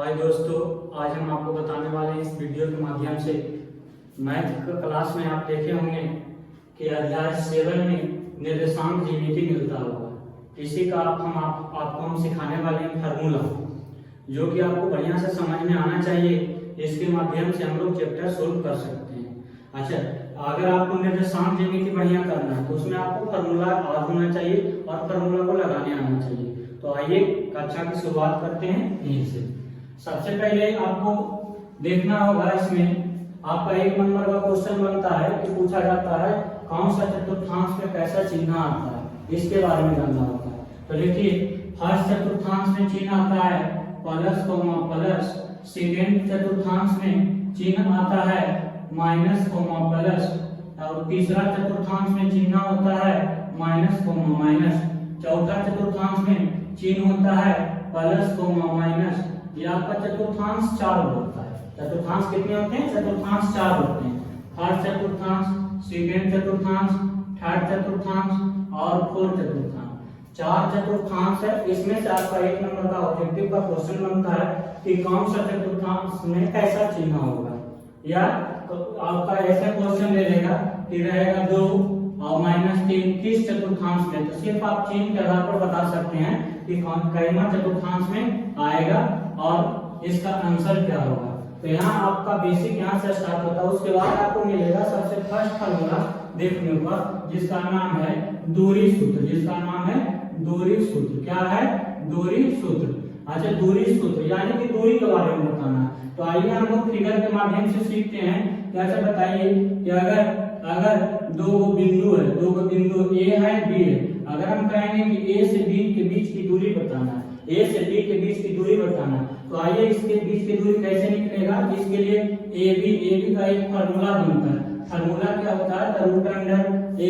हाय दोस्तों, आज हम आपको बताने वाले हैं इस वीडियो के माध्यम से मैथ क्लास में आप देखे होंगे कि अध्याय 7 में निर्देशांक ज्यामिति मिलता होगा। इसी का आपको हम सिखाने वाले हैं फार्मूला, जो कि आपको बढ़िया से समझ में आना चाहिए। इसके माध्यम से हम लोग चैप्टर सोल्व कर सकते हैं। अच्छा, अगर आपको निर्देशांक ज्यामिति बढ़िया करना है तो उसमें आपको फार्मूला याद होना चाहिए और फार्मूला को लगाने आना चाहिए। तो आइए कक्षा की शुरुआत करते हैं यहीं से। सबसे पहले आपको देखना होगा, इसमें आपका 1 नंबर का क्वेश्चन बनता है कि पूछा जाता है कौन सा चतुर्थांश में कैसा चिन्ह आता है, इसके बारे में जानना होता है। तो देखिए, फर्स्ट चतुर्थांश में चिन्ह आता है प्लस कोमा प्लस, सेकेंड चतुर्थांश में चिन्ह आता है माइनस कोमा प्लस, और तीसरा चतुर्थांश में चिन्ह होता है माइनस कोमा माइनस, चौथा चतुर्थांश में चिन्ह होता है प्लस कोमा माइनस। ये आपका चतुर्थांश 4 होता है। चतुर्थांश कितने होते हैं? चतुर्थांश 4 होते हैं। फर्स्ट चतुर्थांश, सेकेंड चतुर्थांश, थर्ड चतुर्थांश और फोर्थ चतुर्थांश। 4 चतुर्थांश है। इसमें से आपका 1 नंबर का ऑब्जेक्टिव का क्वेश्चन बनता है कि कौन सा चतुर्थांश में कैसा चिन्ह होगा, या आपका ऐसा क्वेश्चन दे देगा कि रहेगा 2 और -3 किस चतुर्थांश में। तो सिर्फ आप चिन्ह के आधार पर बता सकते हैं कि कौन चतुर्थांश में आएगा और इसका आंसर क्या होगा। तो यहाँ आपका बेसिक यहाँ से स्टार्ट होता है। उसके बाद आपको मिलेगा सबसे फर्स्ट फार्मूला देखने पर, जिसका नाम है दूरी सूत्र। जिसका नाम है दूरी सूत्र। क्या है? दूरी सूत्र। अच्छा, दूरी सूत्र यानी कि दूरी के बारे में बताना है। तो आइए हम लोग फिगर के माध्यम से सीखते हैं। कैसे बताइए कि अगर दो बिंदु है, दो बिंदु A है B है, अगर हम कहेंगे कि A से B के बीच की दूरी बताना है, A से B के बीच की दूरी बताना है, तो आइए इसके बीच की दूरी कैसे निकलेगा। इसके लिए AB का एक फार्मूला बनता है। फार्मूला क्या होता है? Root under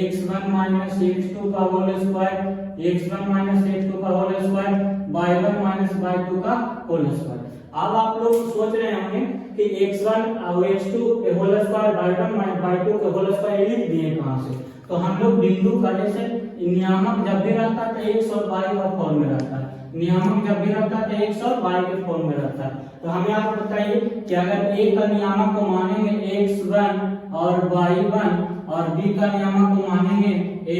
x1 minus x2 का whole square, x1 minus x2 का whole square, y1 minus y2 का होल स्क्वायर। अब आप लोग सोच रहे होंगे कि x1 और x2 के whole square, y1 minus y2 के होल स्क्वायर लिख दिए कहां से। तो हम लोग बिंदु का जैसे नियामक जब भी रहता है तो x और y का फॉर्म में रहता है, नियामक जब भी रहता है तो x और y के फॉर्म में रहता है। तो हमें आप बताइए कि अगर a का नियामक को मानेंगे x1 और y1 और b का नियामक को मानेंगे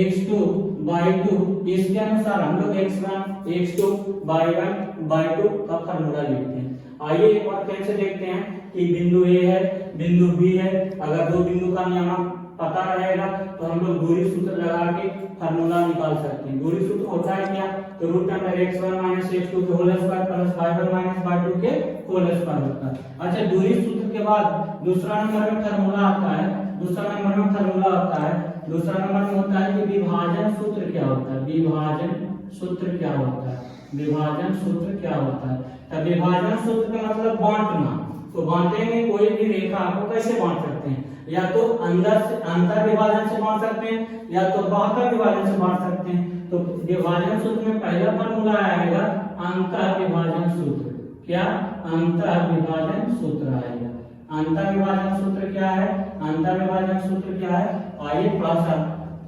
x2 y2, इसके अनुसार हम लोग x1 x2 y1 y2 का फार्मूला लिखते हैं। आइए एक बार फिर से देखते हैं कि बिंदु A है, बिंदु B है। अगर दो बिंदु का नियामक पता रहेगा तो हम लोग दूरी सूत्र लगा के फार्मूला निकाल सकते हैं। दूरी सूत्र होता है क्या? तो root under x1 minus x2 के whole square plus y1 minus y2 के होल स्क्वायर होता है। अच्छा, दूरी सूत्र के बाद दूसरा नंबर में फार्मूला आता है। दूसरा नंबर में फार्मूला आता है, दूसरा नंबर में होता है कि विभाजन सूत्र क्या होता है। विभाजन सूत्र क्या होता है? विभाजन सूत्र क्या होता है? तो विभाजन सूत्र का मतलब बांटना। तो बांटेंगे कोई भी रेखा को कैसे बांट सकते हैं? या तो अंदर से अंतर विभाजन से बांट सकते हैं, या तो बाह्य विभाजन से बांट सकते हैं। तो विभाजन सूत्र में पहला फार्मूला आएगा अंतर विभाजन सूत्र। क्या? अंतर विभाजन सूत्र आएगा। अंतर विभाजन सूत्र क्या है? अंतर विभाजन सूत्र क्या है? आइए थोड़ा सा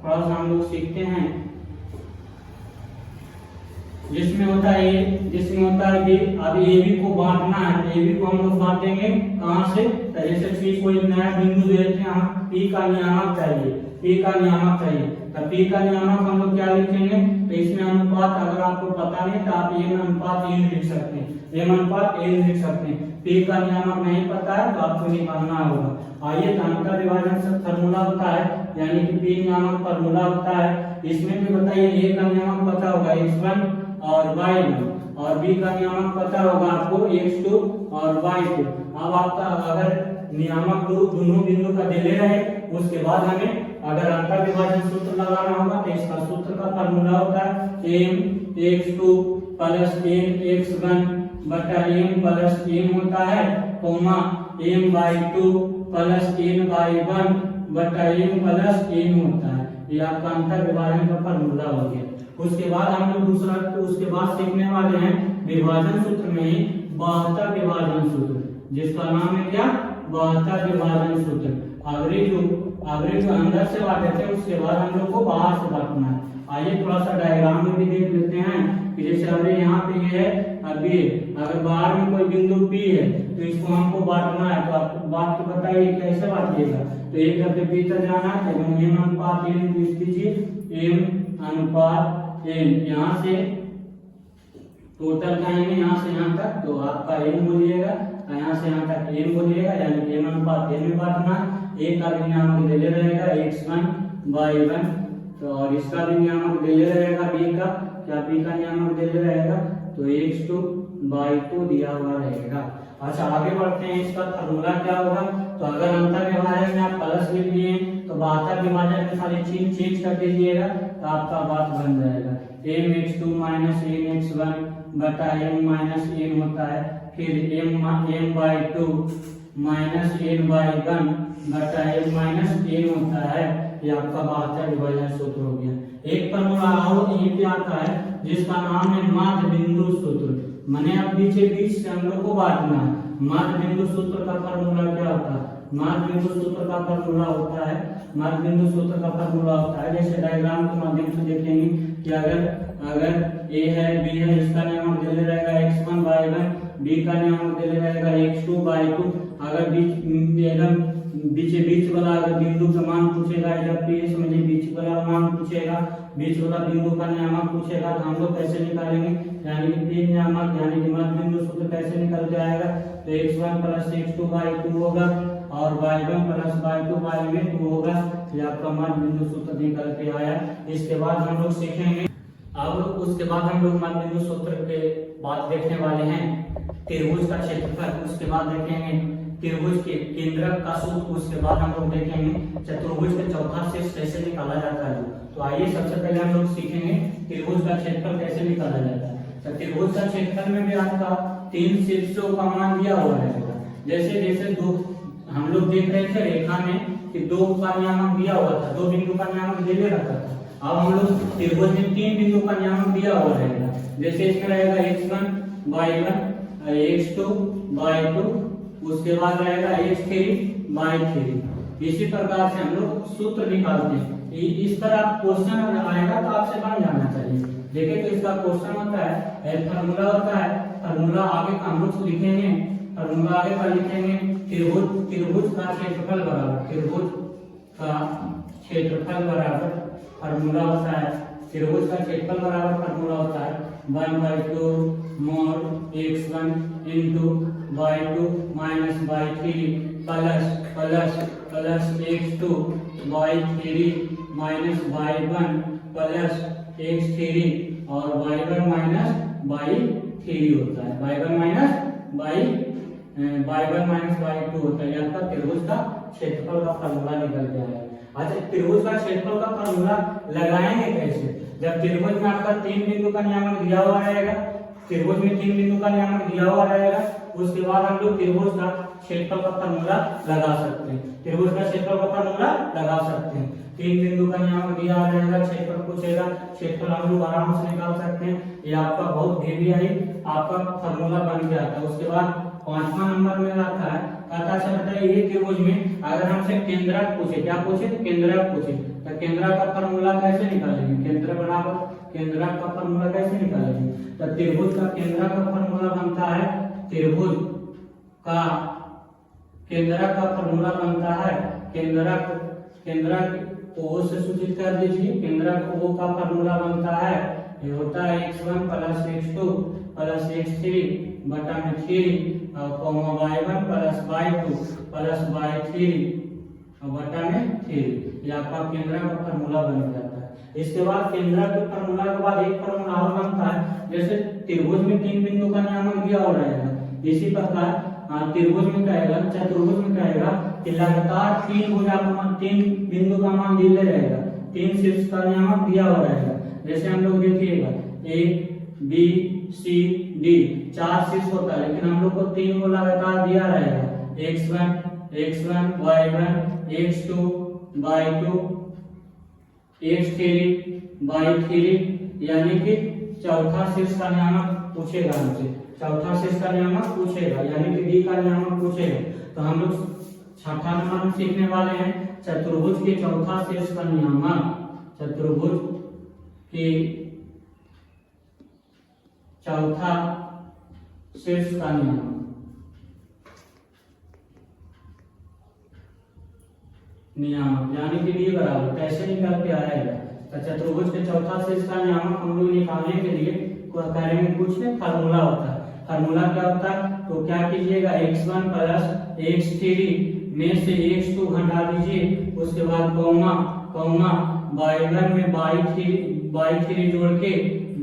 हम लोग सीखते हैं। जिसमें होता है A, जिसमें होता है B। अब AB को बांटना है, तो AB को हम लोग बांटेंगे कहां से? तो जैसे P कोई नया बिंदु देते हैं, हम P का नियामक चाहिए, P का नियामक चाहिए। तो P का नियामक हम लोग क्या लिखेंगे? तो इसमें अनुपात अगर आपको पता नहीं तो आप m अनुपात n लिख सकते हैं, m अनुपात n लिख सकते हैं। P का नियामक नहीं पता है तो आपको निकालना होगा। आइए, अंतर विभाजन से फार्मूला होता है, यानी कि P नियामक फार्मूला होता है। इसमें भी बताइए A का नियामक पता होगा x1 और y1, और b का नियामक पता होगा आपको x2 और y2। अब आपका अगर नियामक दोनों बिंदु का दिले रहे, उसके बाद हमें अगर अंतर विभाजन सूत्र लगाना होगा तो इसका सूत्र का फार्मूला होता है mx2 प्लस mx1 बटा m प्लस m होता है, कोमा my2 प्लस my1 बटा m प्लस m होता है। ये आपका अंतर विभाजन का फार्मूला हो गया। उसके बाद हम लोग उसके बाद सीखने वाले हैं विभाजन सूत्र में ही बाह्य विभाजन सूत्र, जिसका नाम है क्या? बाह्य विभाजन सूत्र। अगर जो अंदर से बांटे थे, उसके बाद हम लोग को बाहर से बांटना है। आइए थोड़ा सा डायग्राम में भी देख लेते हैं कि जैसे हमने यहाँ पे ये है और बी ए। अगर बाहर में कोई बिंदु पी है तो इसको हमको बांटना है, तो आपको बांट के बताइए कैसे बांटिएगा। तो एक करके बी तक जाना है, तो एम अनुपात एन यूज कीजिए, एम अनुपात एन। यहाँ से टोटल कहेंगे यहाँ से यहाँ तक, तो आपका एन बोलिएगा, यहाँ से यहाँ तक एन बोलिएगा, यानी कि एम अनुपात एन में बांटना। एक का भी नियामक ले रहेगा x1/1, तो और इसका भी नियामक ले रहेगा बी का, क्या बी का नियामक ले रहेगा, तो x2/2 दिया हुआ रहेगा। अच्छा आगे बढ़ते हैं, इसका फॉर्मूला क्या होगा। तो अगर अंतर विभाजन में आप प्लस लिख दिए तो बाहर विभाजन में सारी चीज चेंज कर दीजिएगा, तो आपका बात बन जाएगा। mx2 माइनस mx1 बटा m माइनस n होता है, फिर m/2 माइनस n/1 बटा m माइनस n होता है। ये आपका बाहर विभाजन सूत्र हो गया। एक फॉर्मूला और यहीं पे आता है जिसका नाम है माध्य बिंदु सूत्र। मैंने अब बीच से हम लोग को बांटना है। माध्य बिंदु सूत्र का फॉर्मूला क्या होता है, माध्य बिंदु सूत्र का फॉर्मूला होता है, माध्य बिंदु सूत्र का फॉर्मूला होता है, जैसे डायग्राम के माध्यम से देखेंगे कि अगर ए है बी है, इसका नियमक दे रहेगा x1/1, बी का नियमक दे रहेगा x2/2। अगर बीच वाला अगर बिंदु का मान पूछेगा, जब भी ये समझिए बीच वाला मान पूछेगा, बीच वाला बिंदु का नियमक पूछेगा, तो हम लोग कैसे निकालेंगे, यानी कि तीन नियमक यानी कि माध्य बिंदु सूत्र कैसे निकल जाएगा, तो x1 + x2/2 होगा और y1 + y2/2 होगा। ये आपका माध्य बिंदु सूत्र निकल के आया। इसके बाद हम लोग सीखेंगे, अब उसके बाद हम लोग माध्य बिंदु सूत्र के बाद देखने वाले हैं त्रिभुज का क्षेत्रफल, उसके बाद देखेंगे त्रिभुज के केंद्रक का सूत्र, उसके बाद हम लोग देखेंगे चतुर्भुज का चौथा शीर्ष कैसे निकाला जाता है। तो आइए सबसे पहले हम लोग सीखेंगे त्रिभुज का क्षेत्रफल कैसे निकाला जाता है। तो त्रिभुज का क्षेत्रफल में भी आपका तीन शीर्षों का मान दिया हुआ रहेगा। जैसे जैसे दो हम लोग देख रहे थे रेखा में कि दो का नियामक दिया हुआ था, दो बिंदु का नियामक दे रखा था। अब हम लोग त्रिभुज में तीन बिंदु का नियामक दिया हुआ रहेगा। जैसे इसमें रहेगा x1/1, x2/2, उसके बाद रहेगा x3/3। इसी प्रकार से हम लोग सूत्र निकालते हैं। इस तरह क्वेश्चन आएगा तो आपसे बन जाना चाहिए। देखिए तो इसका क्वेश्चन होता है, फॉर्मूला होता है, फॉर्मूला आगे का हम लोग लिखेंगे, फॉर्मूला आगे का लिखेंगे त्रिभुज का क्षेत्रफल बराबर, त्रिभुज का क्षेत्रफल बराबर फॉर्मूला होता है, त्रिभुज का क्षेत्रफल बराबर फॉर्मूला होता है 1/2 mod x1 into y2 minus y3 plus x2 y3 minus y1 plus x3 और y1 minus y3 होता है, y1 minus y2 होता है। आपका त्रिभुज का क्षेत्रफल का फॉर्मूला निकल के आया। अच्छा त्रिभुज का क्षेत्रफल का फॉर्मूला लगाएंगे कैसे, जब त्रिभुज में आपका तीन बिंदु का नियामक दिया हुआ रहेगा, त्रिभुज में तीन बिंदु का नियामक दिया हुआ रहेगा, उसके बाद हम लोग त्रिभुज का क्षेत्रफल का फॉर्मूला लगा सकते हैं, त्रिभुज का क्षेत्रफल का फॉर्मूला लगा सकते हैं। तीन बिंदु का नियामक दिया हुआ रहेगा, क्षेत्रफल पूछेगा, क्षेत्रफल हम लोग आराम से निकाल सकते हैं। ये आपका बहुत हेवी है, आपका फॉर्मूला बन गया था। उसके बाद 5वां नंबर में आता है, पता चलता है ये त्रिभुज में अगर हमसे केंद्रक पूछे, क्या पूछे, केंद्रक पूछे, तो केंद्रक का फॉर्मूला कैसे निकालेंगे, केंद्र बराबर केंद्रक का फॉर्मूला कैसे निकालेंगे। तो त्रिभुज का केंद्रक का फॉर्मूला बनता है, त्रिभुज का केंद्रक का फॉर्मूला बनता है, केंद्रक O से सूचित कर दीजिए, केंद्रक O का फॉर्मूला बनता है, ये होता है x1 + x2 + x3 बटा में 3 और y1 + y2 + y3 बटा में 3। ये आपका केंद्रक का फॉर्मूला बन जाता है। इसके बाद केंद्रक के फॉर्मूला के बाद एक फॉर्मूला और बनता है, जैसे त्रिभुज में तीन बिंदु का नियामक दिया हो रहेगा, इसी प्रकार त्रिभुज में कहेगा, चतुर्भुज में कहेगा कि लगातार तीन भुजा का तीन बिंदु का मान दिया रहेगा, तीन शीर्ष का नियामक दिया हुआ रहेगा। जैसे हम लोग देखिएगा A B C D चार शीर्ष होता है, लेकिन हम लोग को तीन को लगातार दिया रहेगा, x1 y1 x2 y2 x3 y3, यानी कि चौथा शीर्ष का नियामक पूछेगा हमसे, चौथा शीर्ष का नियामक पूछेगा, यानी कि डी का नियामक पूछेगा। तो हम लोग छठा नंबर में सीखने वाले हैं चतुर्भुज के चौथा शीर्ष का नियामक, चतुर्भुज के चौथा शीर्ष का नियम, नियामक यानी कि डी बराबर कैसे निकल के आएगा। तो चतुर्भुज के चौथा शीर्ष का नियामक हम लोग निकालने के लिए कार्य में कुछ फार्मूला होता है। फार्मूला क्या होता है, तो क्या कीजिएगा, x1 प्लस x3 में से x2 घटा दीजिए, उसके बाद कौमा कौमा y1 में y3 जोड़ के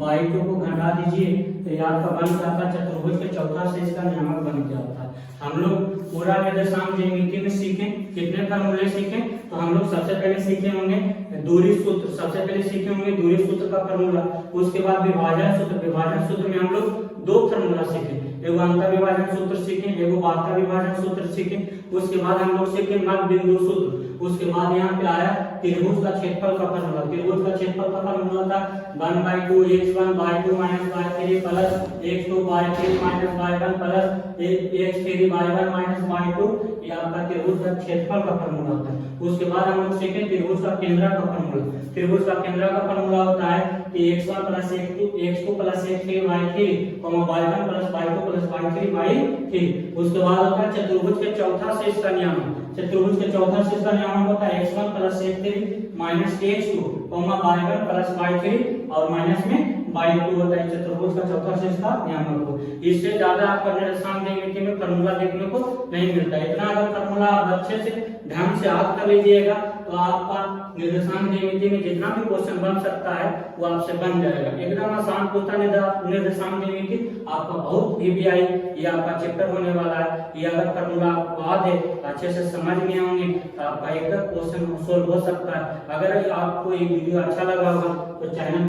y2 को घटा दीजिए, तो ये आपका बन जाता है चतुर्भुज के चौथा शीर्ष का नियामक बन के आता है। हम लोग पूरा निर्देशांक ज्यामिति में सीखे, कितने फार्मूले सीखे, तो हम लोग सबसे पहले सीखे होंगे दूरी सूत्र, सबसे पहले सीखे होंगे दूरी सूत्र का फार्मूला, उसके बाद विभाजन सूत्र, विभाजन सूत्र में हम लोग दो फार्मूला सीखे, एगो अंतर विभाजन सूत्र सीखे, एगो बाह्य विभाजन सूत्र सीखे, उसके बाद हम लोग सीखे मध्य बिंदु सूत्र, उसके बाद यहाँ पे आया त्रिभुज का क्षेत्रफल का फार्मूला। त्रिभुज का क्षेत्रफल का फार्मूला होता है 1/2 x1/2 - y3 plus x2/3 - y1 plus x3/1 - y2, ये आपका त्रिभुज का क्षेत्रफल का फार्मूला होता है। उसके बाद हम लोग सीखे त्रिभुज का केंद्र का फार्मूला। त्रिभुज का केंद्र का फार्मूला होता है कि x1 plus x2 plus x3 y3, y1 plus y2 plus y3 y3। उसके बाद होता है चतुर्भुज के चौथा शीर्ष का नियम। चतुर्भुज के चौथा शीर्ष का नियम होता है x1 plus x3 minus x2, y1 plus y3 और माइनस में y2 होता है चतुर्भुज का चौथा शीर्ष का नियम को। इससे ज्यादा आपको निर्देशांक ज्यामिति में फार्मूला देखने को नहीं मिलता। इतना अगर फार्मूला आप अच्छे से ढंग से याद कर लीजिएगा तो आपका निर्देशांक ज्यामिति में जितना भी क्वेश्चन बन सकता है वो आपसे बन जाएगा। एकदम आसान पूछता निर्देशांक ज्यामिति आपका बहुत ईवीआई ये आपका चैप्टर होने वाला है। ये अगर फार्मूला आपको याद है, अच्छे से समझ में होंगे तो आपका एकदम क्वेश्चन सोल्व हो सकता है। अगर आपको ये वीडियो अच्छा लगा होगा तो चैनल